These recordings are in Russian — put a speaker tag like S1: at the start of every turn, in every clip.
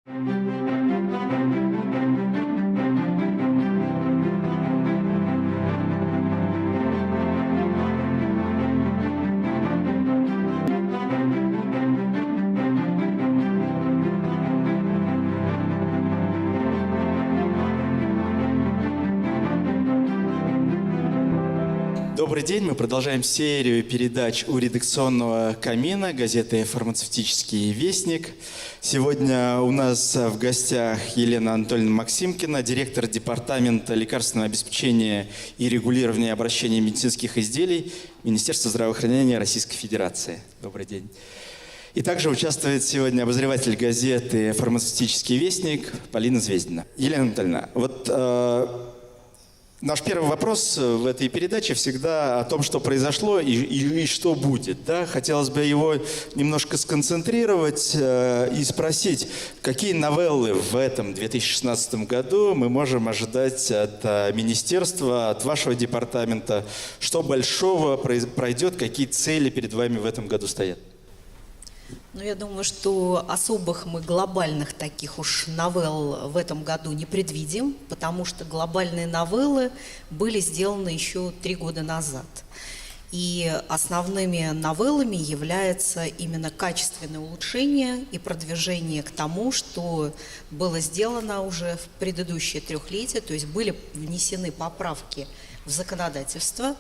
S1: Добрый день, мы продолжаем серию передач у редакционного камина газеты «Фармацевтический вестник». Сегодня у нас в гостях Елена Анатольевна Максимкина, директор департамента лекарственного обеспечения и регулирования обращения медицинских изделий Министерства здравоохранения Российской Федерации. Добрый день. И также участвует сегодня обозреватель газеты «Фармацевтический вестник» Полина Звездина. Елена Анатольевна, наш первый вопрос в этой передаче всегда о том, что произошло и что будет. Да? Хотелось бы его немножко сконцентрировать и спросить, какие новеллы в этом 2016 году мы можем ожидать от министерства, от вашего департамента, что большого пройдет, какие цели перед вами в этом году стоят?
S2: Ну, я думаю, что особых мы глобальных таких уж новелл в этом году не предвидим, потому что глобальные новеллы были сделаны еще 3 года назад. И основными новеллами является именно качественное улучшение и продвижение к тому, что было сделано уже в предыдущее трехлетие, то есть были внесены поправки в законодательство.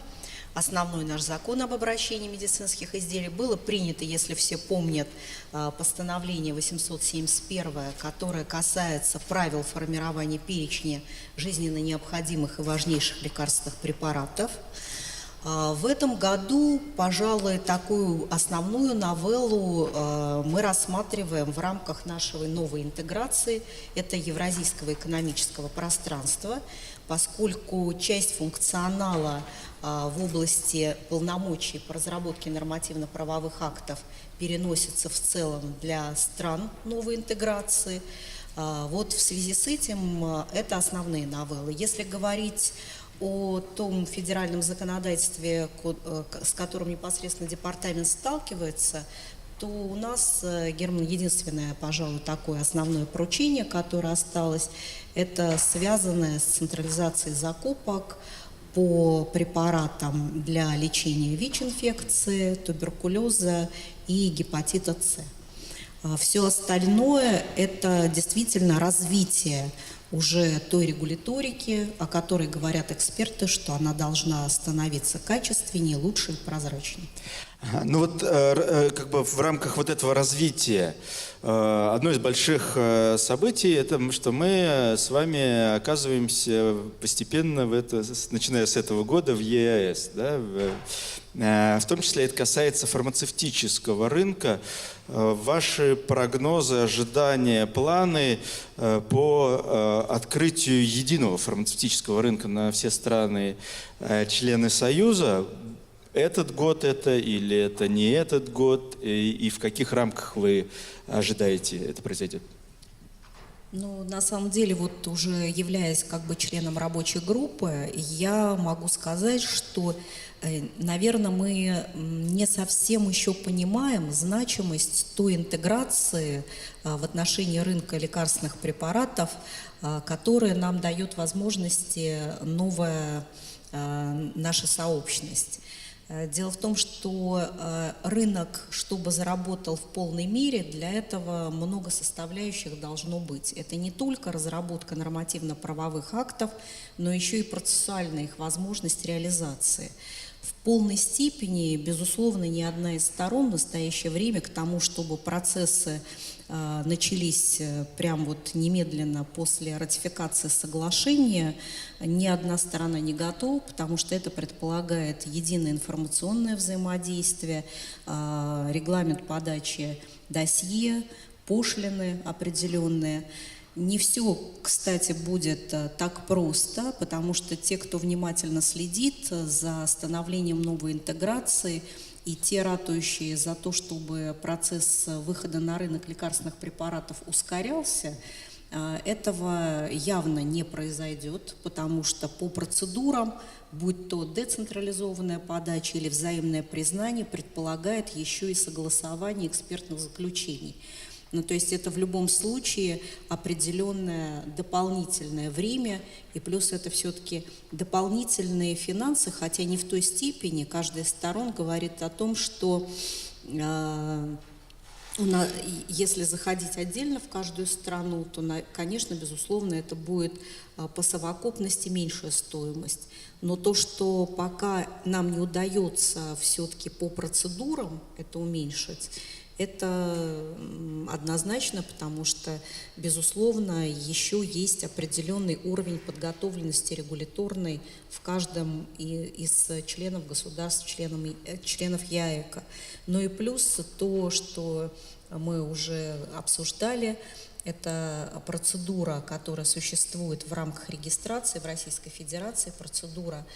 S2: Основной наш закон об обращении медицинских изделий было принято, если все помнят, постановление 871, которое касается правил формирования перечня жизненно необходимых и важнейших лекарственных препаратов. В этом году, пожалуй, такую основную новеллу мы рассматриваем в рамках нашей новой интеграции, это Евразийского экономического пространства, поскольку часть функционала в области полномочий по разработке нормативно-правовых актов переносится в целом для стран новой интеграции. Вот в связи с этим это основные новеллы. Если говорить о том федеральном законодательстве, с которым непосредственно департамент сталкивается, то у нас, Герман, единственное, пожалуй, такое основное поручение, которое осталось, это связанное с централизацией закупок по препаратам для лечения ВИЧ-инфекции, туберкулеза и гепатита С. Все остальное – это действительно развитие уже той регуляторики, о которой говорят эксперты, что она должна становиться качественнее, лучше и прозрачнее.
S1: Ну вот как бы в рамках вот этого развития одно из больших событий – это что мы с вами оказываемся постепенно, начиная с этого года, в ЕАЭС. Да? В том числе это касается фармацевтического рынка. Ваши прогнозы, ожидания, планы по открытию единого фармацевтического рынка на все страны члены Союза – этот год это или это не этот год, и в каких рамках вы ожидаете это произойдет?
S2: Ну, на самом деле, вот уже являясь как бы членом рабочей группы, я могу сказать, что, наверное, мы не совсем еще понимаем значимость той интеграции в отношении рынка лекарственных препаратов, которая нам дает возможности новая наша сообщность. Дело в том, что рынок, чтобы заработал в полной мере, для этого много составляющих должно быть. Это не только разработка нормативно-правовых актов, но еще и процессуальная их возможность реализации. В полной степени, безусловно, ни одна из сторон в настоящее время к тому, чтобы процессы начались прям вот немедленно после ратификации соглашения, ни одна сторона не готова, потому что это предполагает единое информационное взаимодействие, регламент подачи досье, пошлины определенные. Не все, кстати, будет так просто, потому что те, кто внимательно следит за становлением новой интеграции, и те, ратующие за то, чтобы процесс выхода на рынок лекарственных препаратов ускорялся, этого явно не произойдет, потому что по процедурам, будь то децентрализованная подача или взаимное признание, предполагает еще и согласование экспертных заключений. Ну, то есть это в любом случае определенное дополнительное время, и плюс это все-таки дополнительные финансы, хотя не в той степени. Каждая из сторон говорит о том, что если заходить отдельно в каждую страну, то, конечно, безусловно, это будет по совокупности меньшая стоимость. Но то, что пока нам не удается все-таки по процедурам это уменьшить, это однозначно, потому что, безусловно, еще есть определенный уровень подготовленности регуляторной в каждом из членов государств, членов ЯЭКа. Ну и плюс то, что мы уже обсуждали, это процедура, которая существует в рамках регистрации в Российской Федерации, процедура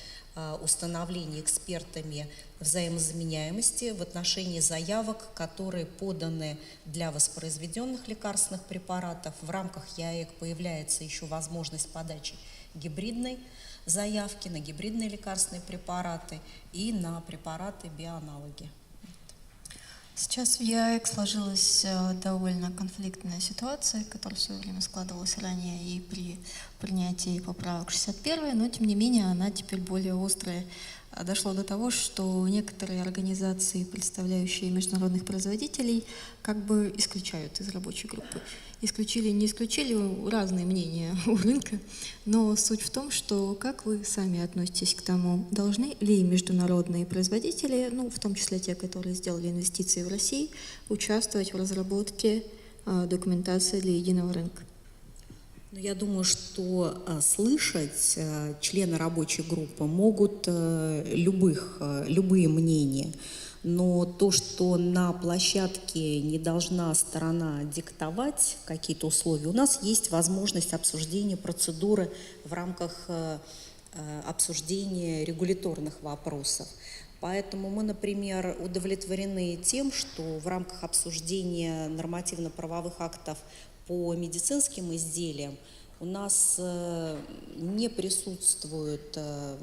S2: установления экспертами взаимозаменяемости в отношении заявок, которые поданы для воспроизведенных лекарственных препаратов. В рамках ЯЭК появляется еще возможность подачи гибридной заявки на гибридные лекарственные препараты и на препараты-биоаналоги.
S3: Сейчас в ЯЭК сложилась довольно конфликтная ситуация, которая в свое время складывалась ранее и при принятии поправок 61, но тем не менее она теперь более острая. Дошло до того, что некоторые организации, представляющие международных производителей, как бы исключают из рабочей группы. Исключили, не исключили, разные мнения у рынка, но суть в том, что как вы сами относитесь к тому, должны ли международные производители, ну, в том числе те, которые сделали инвестиции в России, участвовать в разработке документации для единого рынка?
S2: Я думаю, что слышать члены рабочей группы могут любые мнения, но то, что на площадке не должна сторона диктовать какие-то условия, у нас есть возможность обсуждения процедуры в рамках обсуждения регуляторных вопросов. Поэтому мы, например, удовлетворены тем, что в рамках обсуждения нормативно-правовых актов по медицинским изделиям у нас не присутствуют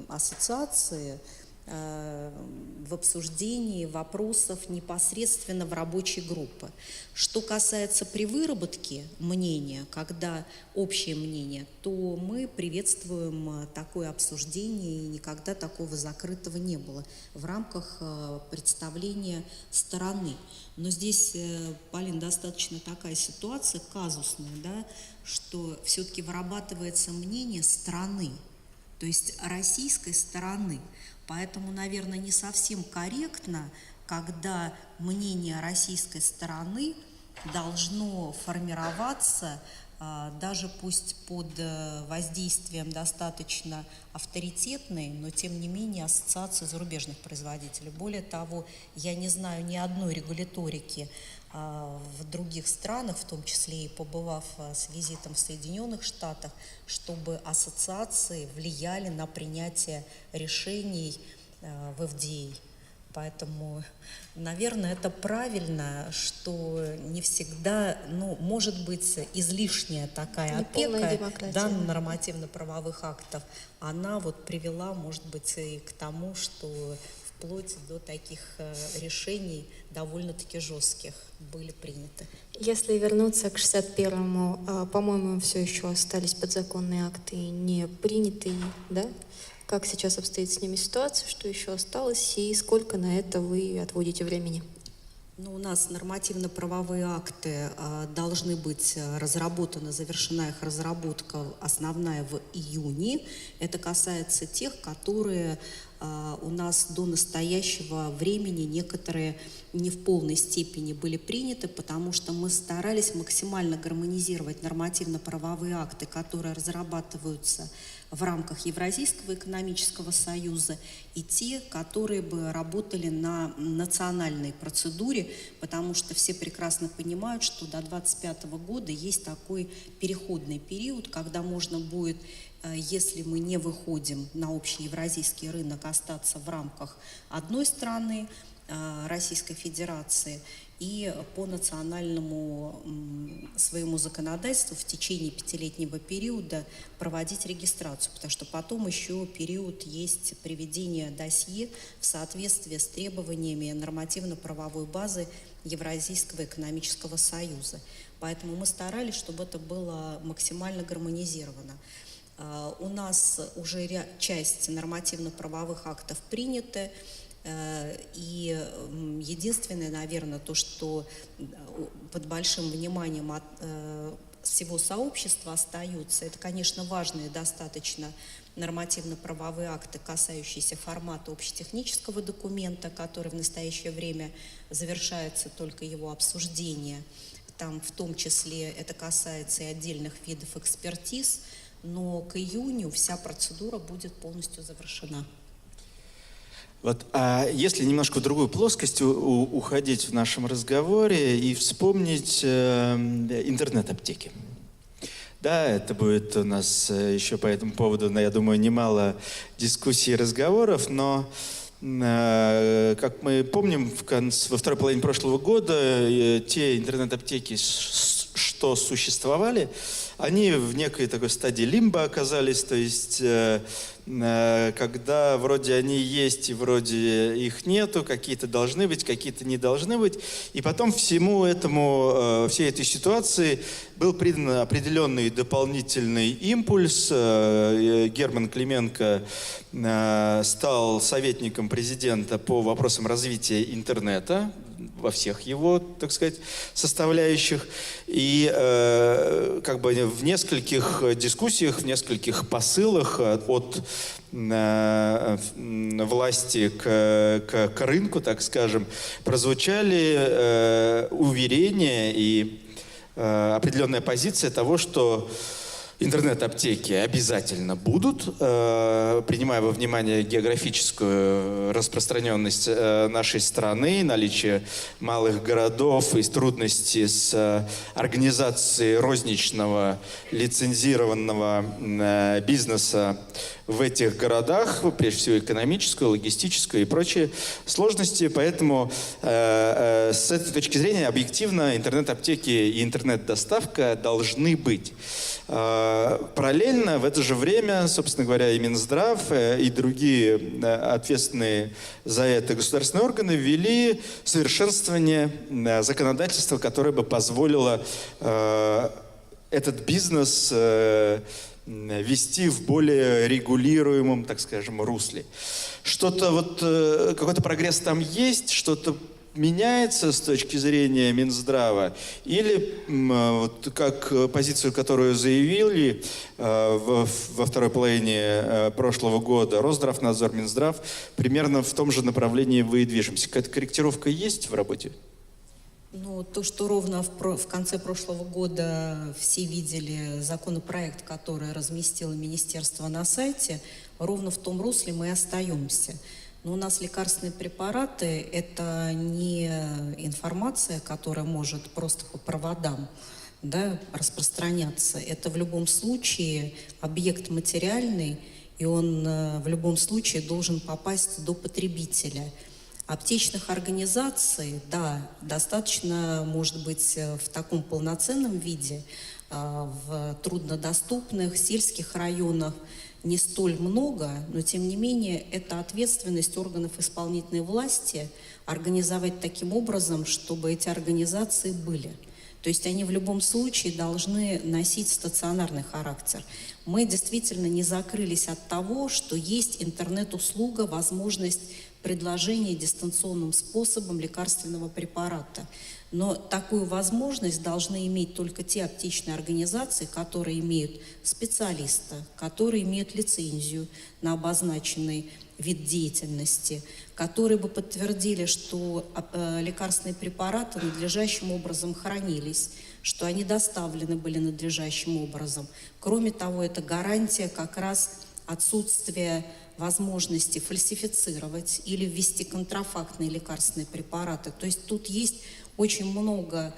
S2: ассоциации в обсуждении вопросов непосредственно в рабочей группе. Что касается при выработке мнения, когда общее мнение, то мы приветствуем такое обсуждение, и никогда такого закрытого не было в рамках представления стороны. Но здесь, Полин, достаточно такая ситуация казусная, да, что все-таки вырабатывается мнение страны, то есть российской стороны. Поэтому, наверное, не совсем корректно, когда мнение российской стороны должно формироваться даже пусть под воздействием достаточно авторитетной, но тем не менее ассоциации зарубежных производителей. Более того, я не знаю ни одной регуляторики в других странах, в том числе и побывав с визитом в Соединенных Штатах, чтобы ассоциации влияли на принятие решений в FDA. Поэтому, наверное, это правильно, что не всегда, может быть, излишняя такая опека данных нормативно-правовых актов, она привела, может быть, и к тому, что вплоть до таких решений довольно-таки жестких были приняты.
S3: Если вернуться к 61-му, по-моему, все еще остались подзаконные акты не принятые, да? Как сейчас обстоит с ними ситуация, что еще осталось и сколько на это вы отводите времени?
S2: У нас нормативно-правовые акты должны быть разработаны, завершена их разработка основная в июне. Это касается тех, которые у нас до настоящего времени некоторые не в полной степени были приняты, потому что мы старались максимально гармонизировать нормативно-правовые акты, которые разрабатываются в рамках Евразийского экономического союза, и те, которые бы работали на национальной процедуре, потому что все прекрасно понимают, что до 2025 года есть такой переходный период, когда можно будет, если мы не выходим на общий евразийский рынок, остаться в рамках одной страны, Российской Федерации, и по национальному своему законодательству в течение 5-летнего периода проводить регистрацию, потому что потом еще период есть приведения досье в соответствии с требованиями нормативно-правовой базы Евразийского экономического союза. Поэтому мы старались, чтобы это было максимально гармонизировано. У нас уже часть нормативно-правовых актов приняты, и единственное, наверное, то, что под большим вниманием от всего сообщества остаются, это, конечно, важные достаточно нормативно-правовые акты, касающиеся формата общетехнического документа, который в настоящее время завершается только его обсуждение. Там в том числе это касается и отдельных видов экспертиз, но к июню вся процедура будет полностью завершена.
S1: Вот, а если немножко в другую плоскость уходить в нашем разговоре и вспомнить интернет-аптеки. Да, это будет у нас еще по этому поводу, я думаю, немало дискуссий и разговоров, но, как мы помним, во второй половине прошлого года те интернет-аптеки, что существовали, они в некой такой стадии лимба оказались, то есть когда вроде они есть и вроде их нету, какие-то должны быть, какие-то не должны быть. И потом всему этому, всей этой ситуации был придан определенный дополнительный импульс. Герман Клименко стал советником президента по вопросам развития интернета во всех его, так сказать, составляющих. И как бы в нескольких дискуссиях, в нескольких посылах от власти к рынку, так скажем, прозвучали уверения и определенная позиция того, что интернет-аптеки обязательно будут, принимая во внимание географическую распространенность нашей страны, наличие малых городов и трудности с организацией розничного лицензированного бизнеса в этих городах, прежде всего экономическую, логистическую и прочие сложности. Поэтому с этой точки зрения объективно интернет-аптеки и интернет-доставка должны быть. Параллельно в это же время, собственно говоря, и Минздрав, и другие ответственные за это государственные органы ввели совершенствование законодательства, которое бы позволило этот бизнес вести в более регулируемом, так скажем, русле. Что-то вот, какой-то прогресс там есть, что-то меняется с точки зрения Минздрава, или вот, как позицию, которую заявили во второй половине прошлого года Росздравнадзор, Минздрав, примерно в том же направлении вы и движемся. Какая-то корректировка есть в работе?
S2: Ну, то, что ровно в конце прошлого года все видели законопроект, который разместило министерство на сайте, ровно в том русле мы и остаемся. Но у нас лекарственные препараты – это не информация, которая может просто по проводам, да, распространяться. Это в любом случае объект материальный, и он в любом случае должен попасть до потребителя. Аптечных организаций, да, достаточно, может быть, в таком полноценном виде, в труднодоступных сельских районах не столь много, но тем не менее это ответственность органов исполнительной власти организовать таким образом, чтобы эти организации были. То есть они в любом случае должны носить стационарный характер. Мы действительно не закрылись от того, что есть интернет-услуга, возможность предложения дистанционным способом лекарственного препарата. Но такую возможность должны иметь только те аптечные организации, которые имеют специалиста, которые имеют лицензию на обозначенный вид деятельности, которые бы подтвердили, что лекарственные препараты надлежащим образом хранились, что они доставлены были надлежащим образом. Кроме того, это гарантия как раз отсутствия возможности фальсифицировать или ввести контрафактные лекарственные препараты. То есть тут есть очень много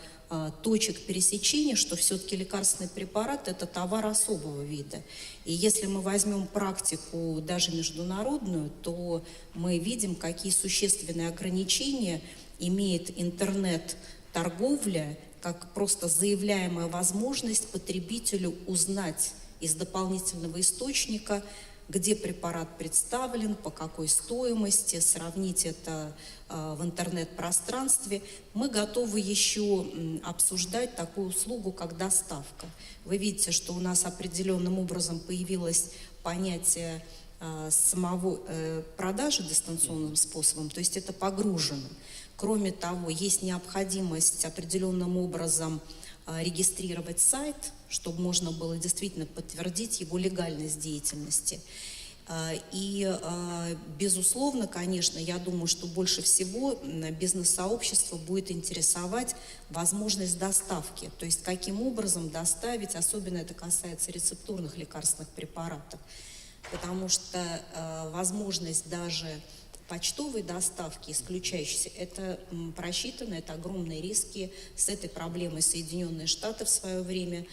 S2: точек пересечения, что все-таки лекарственный препарат – это товар особого вида. И если мы возьмем практику даже международную, то мы видим, какие существенные ограничения имеет интернет-торговля, как просто заявляемая возможность потребителю узнать из дополнительного источника
S4: где препарат представлен, по какой стоимости, сравнить это в интернет-пространстве. Мы готовы еще обсуждать такую услугу, как доставка. Вы видите, что у нас определенным образом появилось понятие самого продажи дистанционным способом, то есть это погружено. Кроме того, есть необходимость определенным образом регистрировать сайт, чтобы можно было действительно подтвердить его легальность деятельности. И, безусловно, конечно, я думаю, что больше всего бизнес-сообщество будет интересовать возможность доставки, то есть каким образом доставить, особенно это касается рецептурных лекарственных препаратов, потому что возможность даже почтовой доставки, исключающейся, это просчитано, это огромные риски. С этой проблемой Соединенные Штаты в свое время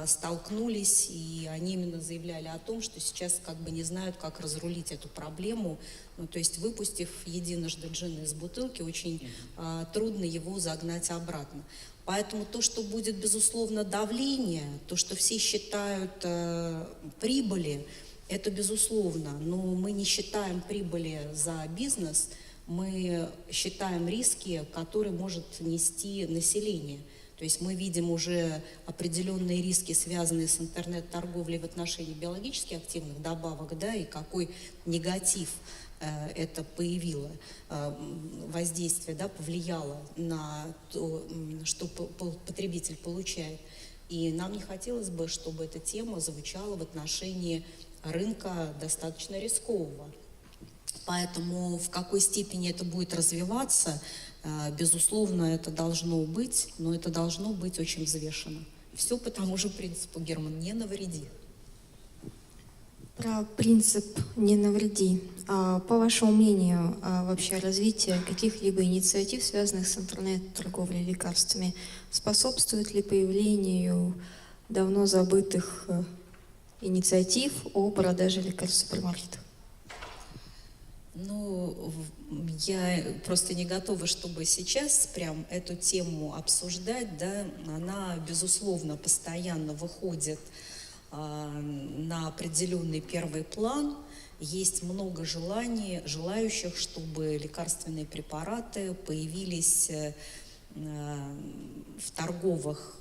S4: столкнулись, и они именно заявляли о том, что сейчас как бы не знают, как разрулить эту проблему. Ну, то есть, выпустив единожды джин из бутылки, очень трудно его загнать обратно. Поэтому то, что будет, безусловно, давление, то, что все считают прибыли, это безусловно, но мы не считаем прибыли за бизнес, мы считаем риски, которые может нести население. То есть мы видим уже определенные риски, связанные с интернет-торговлей в отношении биологически активных добавок, да, и какой негатив это появило, воздействие, да, повлияло на то, что потребитель получает. И нам не хотелось бы, чтобы эта тема звучала в отношении рынка достаточно рискового. Поэтому в какой степени это будет развиваться, безусловно, это должно быть, но это должно быть очень взвешенно. Все по тому же принципу, Герман, не навреди.
S3: Про принцип «не навреди». По вашему мнению, вообще развитие каких-либо инициатив, связанных с интернет-торговлей лекарствами, способствует ли появлению давно забытых инициатив о продаже лекарств в супермаркетах?
S4: Ну, я просто не готова, чтобы сейчас прям эту тему обсуждать, да, она, безусловно, постоянно выходит на определенный первый план. Есть много желающих, чтобы лекарственные препараты появились в торговых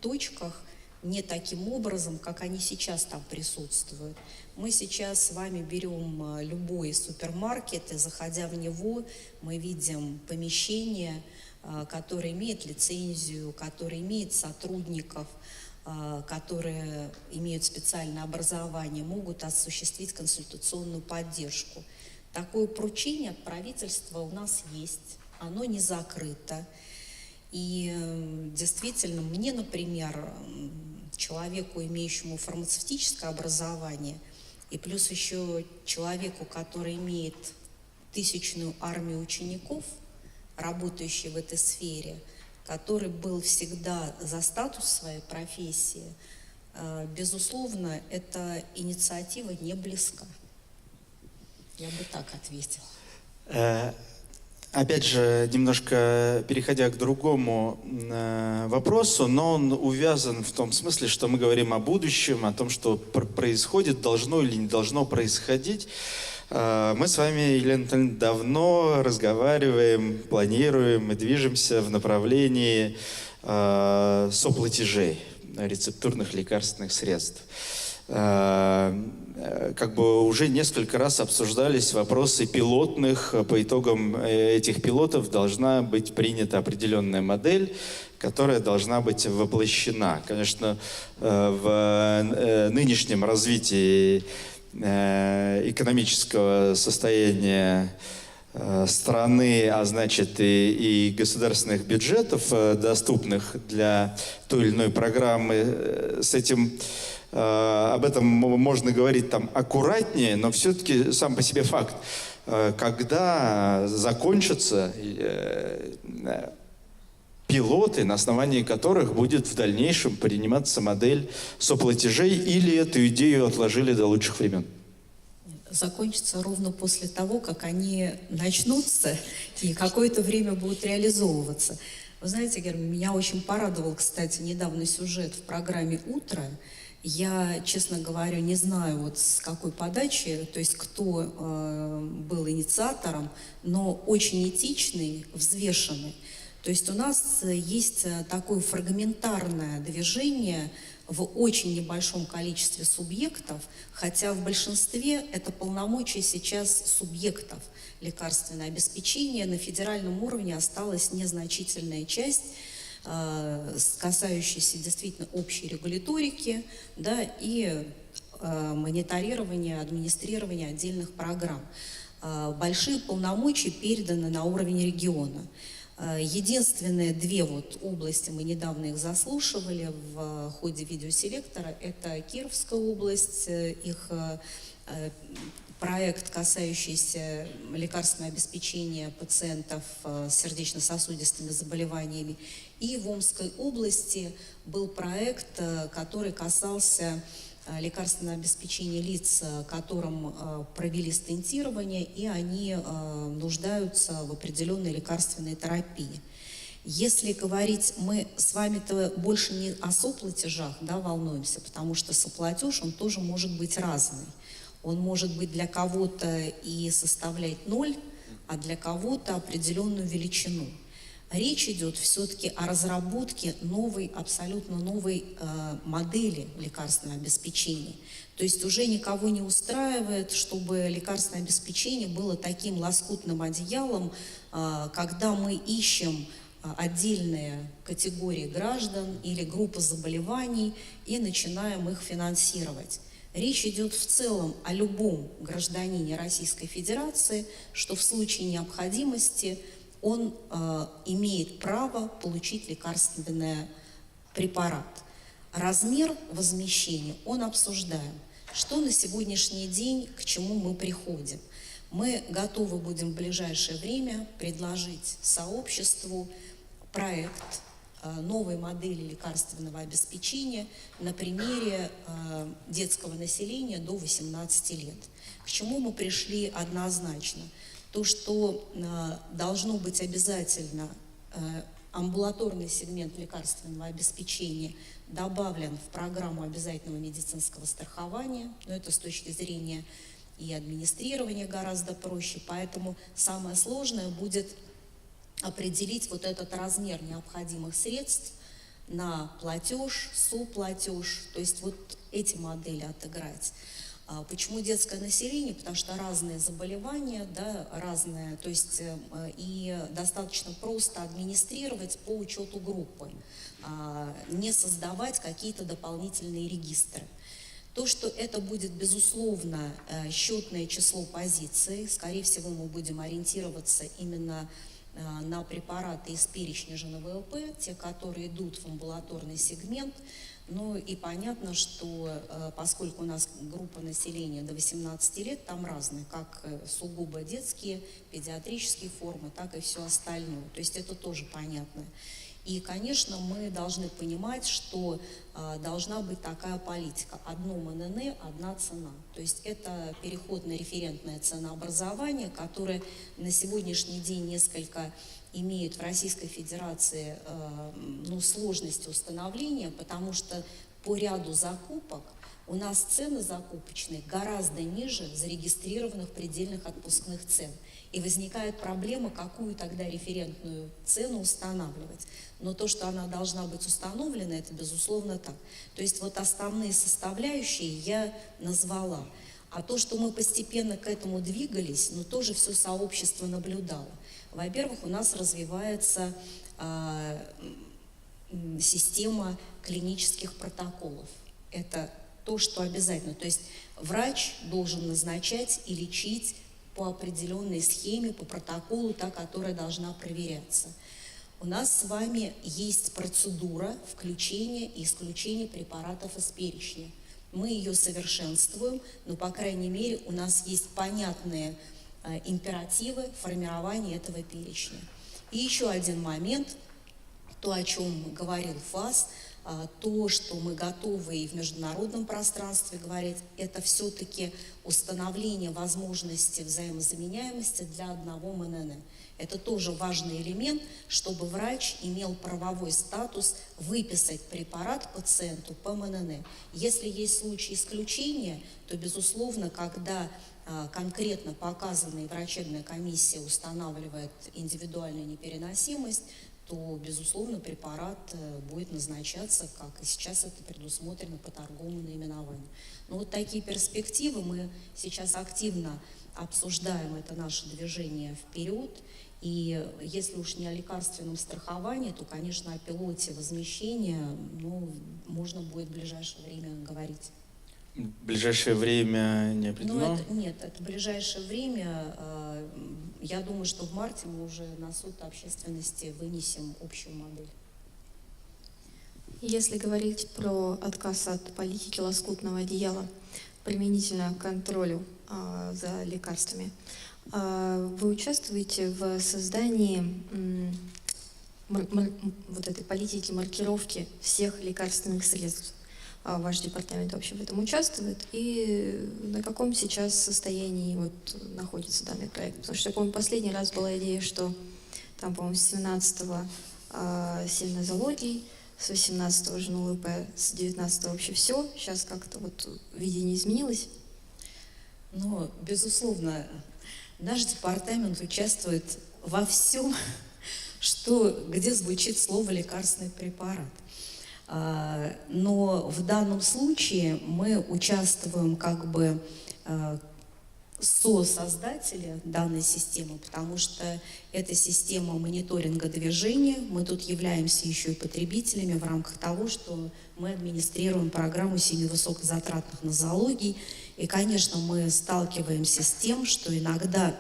S4: точках не таким образом, как они сейчас там присутствуют. Мы сейчас с вами берем любой супермаркет, и заходя в него, мы видим помещение, которое имеет лицензию, которое имеет сотрудников, которые имеют специальное образование, могут осуществить консультационную поддержку. Такое поручение от правительства у нас есть, оно не закрыто. И действительно, мне, например, человеку, имеющему фармацевтическое образование, и плюс еще человеку, который имеет 1000-ную армию учеников, работающий в этой сфере, который был всегда за статус своей профессии, безусловно, эта инициатива не близка. Я бы так ответила.
S1: Опять же, немножко переходя к другому вопросу, но он увязан в том смысле, что мы говорим о будущем, о том, что происходит, должно или не должно происходить. Мы с вами, Елена Анатольевна, давно разговариваем, планируем и движемся в направлении соплатежей рецептурных лекарственных средств. Как бы уже несколько раз обсуждались вопросы пилотных. По итогам этих пилотов должна быть принята определенная модель, которая должна быть воплощена. Конечно, в нынешнем развитии экономического состояния страны, а значит и государственных бюджетов, доступных для той или иной программы, с этим об этом можно говорить там аккуратнее, но все-таки сам по себе факт, когда закончатся пилоты, на основании которых будет в дальнейшем приниматься модель соплатежей, или эту идею отложили до лучших времен?
S4: Закончится ровно после того, как они начнутся и какое-то время будут реализовываться. Вы знаете, Герман, меня очень порадовал, кстати, недавно сюжет в программе «Утро». Я, честно говоря, не знаю, вот с какой подачи, то есть кто был инициатором, но очень этичный, взвешенный. То есть у нас есть такое фрагментарное движение в очень небольшом количестве субъектов, хотя в большинстве это полномочия сейчас субъектов лекарственное обеспечение. На федеральном уровне осталась незначительная часть, касающаяся действительно общей регуляторики, да, и мониторирования, администрирования отдельных программ. Большие полномочия переданы на уровень региона. Единственные две вот области, мы недавно их заслушивали в ходе видеоселектора, это Кировская область, их проект, касающийся лекарственного обеспечения пациентов с сердечно-сосудистыми заболеваниями. И в Омской области был проект, который касался лекарственного обеспечения лиц, которым провели стентирование, и они нуждаются в определенной лекарственной терапии. Если говорить, мы с вами-то больше не о соплатежах, да, волнуемся, потому что соплатеж, он тоже может быть разный. Он может быть для кого-то и составлять 0, а для кого-то определенную величину. Речь идет все-таки о разработке новой, абсолютно новой модели лекарственного обеспечения. То есть уже никого не устраивает, чтобы лекарственное обеспечение было таким лоскутным одеялом, когда мы ищем отдельные категории граждан или группы заболеваний и начинаем их финансировать. Речь идет в целом о любом гражданине Российской Федерации, что в случае необходимости он имеет право получить лекарственный препарат. Размер возмещения он обсуждаем. Что на сегодняшний день, к чему мы приходим? Мы готовы будем в ближайшее время предложить сообществу проект новой модели лекарственного обеспечения на примере детского населения до 18 лет. К чему мы пришли однозначно? То, что должно быть обязательно амбулаторный сегмент лекарственного обеспечения добавлен в программу обязательного медицинского страхования, но это с точки зрения и администрирования гораздо проще, поэтому самое сложное будет определить вот этот размер необходимых средств на платеж, соплатеж, то есть вот эти модели отыграть. Почему детское население? Потому что разные заболевания, да, разные, то есть и достаточно просто администрировать по учету группы, не создавать какие-то дополнительные регистры. То, что это будет, безусловно, счетное число позиций, скорее всего, мы будем ориентироваться именно на препараты из перечня ЖНВЛП, те, которые идут в амбулаторный сегмент. Ну и понятно, что поскольку у нас группа населения до 18 лет, там разные, как сугубо детские, педиатрические формы, так и все остальное. То есть это тоже понятно. И, конечно, мы должны понимать, что должна быть такая политика. Одно МНН, одна цена. То есть это переходное референтное ценообразование, которое на сегодняшний день несколько имеет в Российской Федерации сложности установления, потому что по ряду закупок у нас цены закупочные гораздо ниже зарегистрированных предельных отпускных цен. И возникает проблема, какую тогда референтную цену устанавливать. Но то, что она должна быть установлена, это безусловно так. То есть вот основные составляющие я назвала. А то, что мы постепенно к этому двигались, тоже все сообщество наблюдало. Во-первых, у нас развивается система клинических протоколов. Это то, что обязательно. То есть врач должен назначать и лечить по определенной схеме, по протоколу, та, которая должна проверяться. У нас с вами есть процедура включения и исключения препаратов из перечня. Мы ее совершенствуем, но, по крайней мере, у нас есть понятные императивы формирования этого перечня. И еще один момент, то, о чем говорил ФАС, То, что мы готовы и в международном пространстве говорить, это все-таки установление возможности взаимозаменяемости для одного МНН. Это тоже важный элемент, чтобы врач имел правовой статус выписать препарат пациенту по МНН. Если есть случаи исключения, то, безусловно, когда конкретно показанная врачебная комиссия устанавливает индивидуальную непереносимость, то, безусловно, препарат будет назначаться, как и сейчас это предусмотрено по торговому наименованию. Но вот такие перспективы мы сейчас активно обсуждаем, это наше движение вперед. И если уж не о лекарственном страховании, то, конечно, о пилоте возмещения, можно будет в ближайшее время говорить.
S1: В ближайшее время не определено?
S4: Нет, это в ближайшее время. Я думаю, что в марте мы уже на суд общественности вынесем общую модель.
S3: Если говорить про отказ от политики лоскутного одеяла применительно к контролю за лекарствами, вы участвуете в создании вот этой политики маркировки всех лекарственных средств? Ваш департамент вообще в этом участвует? И на каком сейчас состоянии находится данный проект? Потому что, я помню, последний раз была идея, что там, по-моему, с 17-го сильнозоологий, с 18-го ЖНУЛП, с 19-го вообще все. Сейчас как-то видение изменилось.
S4: Безусловно, наш департамент участвует во всем, где звучит слово «лекарственный препарат». Но в данном случае мы участвуем как бы сосоздатели данной системы, потому что это система мониторинга движения. Мы тут являемся еще и потребителями в рамках того, что мы администрируем программу семи-высокозатратных нозологий. И, конечно, мы сталкиваемся с тем, что иногда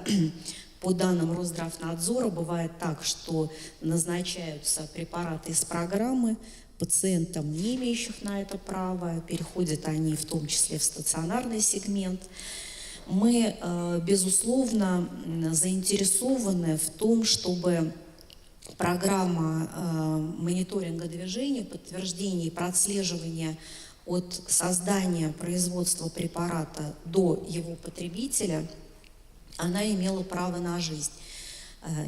S4: по данным Росздравнадзора бывает так, что назначаются препараты из программы пациентам, не имеющих на это права, переходят они в том числе в стационарный сегмент. Мы, безусловно, заинтересованы в том, чтобы программа мониторинга движения, подтверждения и прослеживания от создания производства препарата до его потребителя, она имела право на жизнь.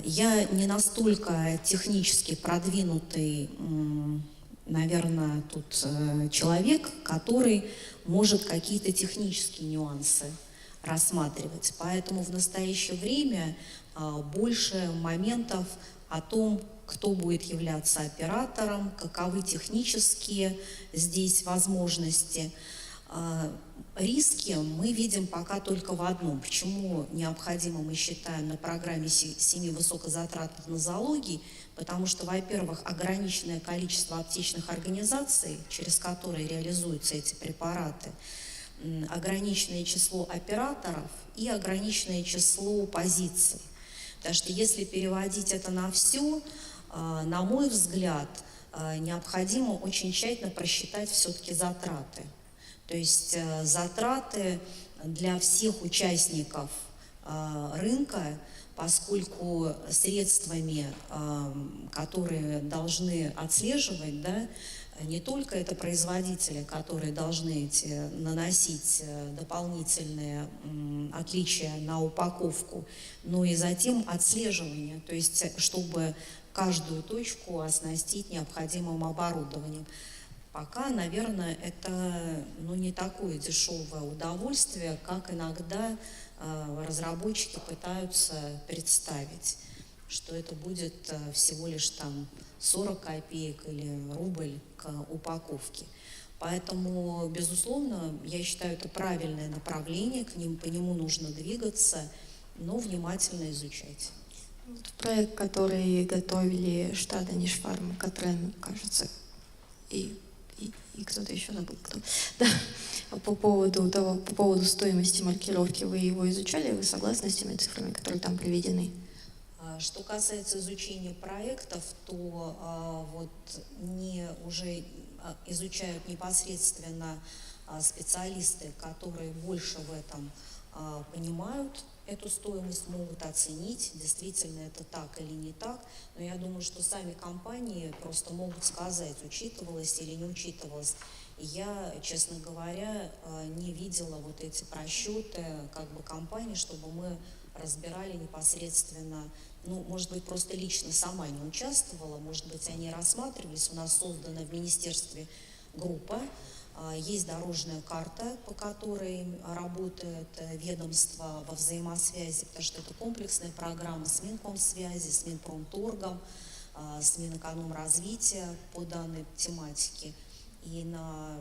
S4: Я не настолько технически продвинутый, наверное, тут человек, который может какие-то технические нюансы рассматривать. Поэтому в настоящее время больше моментов о том, кто будет являться оператором, каковы технические здесь возможности. Риски мы видим пока только в одном. Почему необходимо, мы считаем, на программе семи высокозатратных нозологий? Потому что, во-первых, ограниченное количество аптечных организаций, через которые реализуются эти препараты, ограниченное число операторов и ограниченное число позиций. Потому что если переводить это на все, на мой взгляд, необходимо очень тщательно просчитать все-таки затраты. То есть затраты для всех участников рынка, поскольку средствами, которые должны отслеживать, не только это производители, которые должны наносить дополнительные отличия на упаковку, но и затем отслеживание, то есть чтобы каждую точку оснастить необходимым оборудованием. Пока, наверное, это не такое дешевое удовольствие, как иногда разработчики пытаются представить, что это будет всего лишь 40 копеек или рубль к упаковке. Поэтому, безусловно, я считаю, это правильное направление, по нему нужно двигаться, но внимательно изучать.
S3: Проект, который готовили Штада Нишфарм, Катрен, кажется, и кто-то еще забыл, кто. Да. По поводу стоимости маркировки, вы его изучали? Вы согласны с теми цифрами, которые там приведены?
S4: Что касается изучения проектов, то уже изучают непосредственно специалисты, которые больше в этом понимают, эту стоимость, могут оценить, действительно это так или не так. Но я думаю, что сами компании просто могут сказать, учитывалось или не учитывалось. И я, честно говоря, не видела вот эти просчеты как бы компаний, чтобы мы разбирали непосредственно, ну, может быть, просто лично сама не участвовала, может быть, они рассматривались. У нас создана в министерстве группа, есть дорожная карта, по которой работает ведомство во взаимосвязи, потому что это комплексная программа с Минкомсвязи, с Минпромторгом, с Минэкономразвития по данной тематике. И на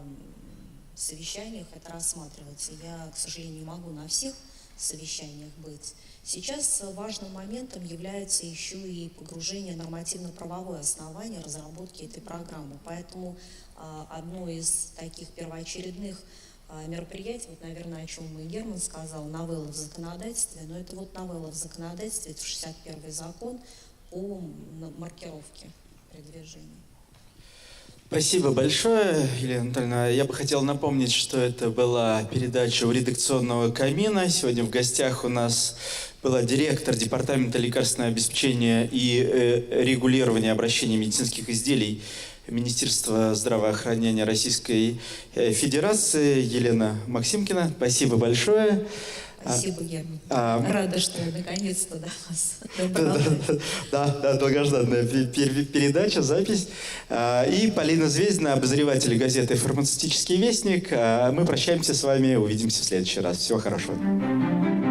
S4: совещаниях это рассматривается. Я, к сожалению, не могу на всех совещаниях быть. Сейчас важным моментом является еще и погружение в нормативно-правовое основание разработки этой программы. Поэтому одно из таких первоочередных мероприятий, вот, наверное, о чем и Герман сказал, новелла в законодательстве, но это вот новелла в законодательстве, это 61-й закон по маркировке при движении.
S1: Спасибо большое, Елена Анатольевна. Я бы хотел напомнить, что это была передача у редакционного камина. Сегодня в гостях у нас была директор Департамента лекарственного обеспечения и регулирования обращения медицинских изделий Министерства здравоохранения Российской Федерации Елена Максимкина. Спасибо большое.
S4: Спасибо, Герман. Рада, что наконец-то до вас добралась.
S1: Да, долгожданная передача, запись. И Полина Звездина, обозреватель газеты «Фармацевтический вестник». Мы прощаемся с вами, увидимся в следующий раз. Всего хорошего.